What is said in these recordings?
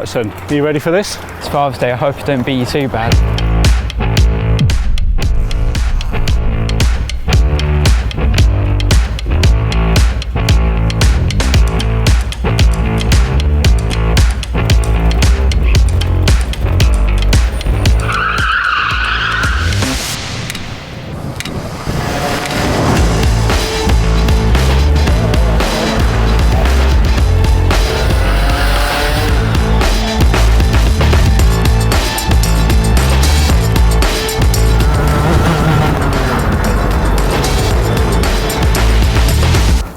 Right son, are you ready for this? It's Father's Day, I hope it don't beat you too bad.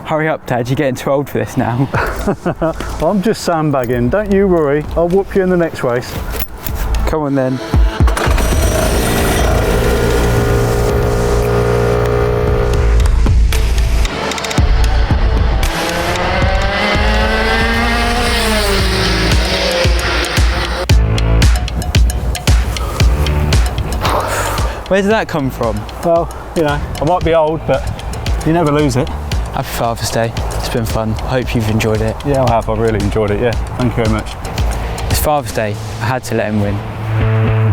Hurry up, Dad, you're getting too old for this now. I'm just sandbagging, don't you worry, I'll whoop you in the next race. Come on then. Where did that come from? Well, you know, I might be old, but you never lose it. Happy Father's Day. It's been fun. I hope you've enjoyed it. Yeah, I have. I really enjoyed it. Yeah, thank you very much. It's Father's Day. I had to let him win.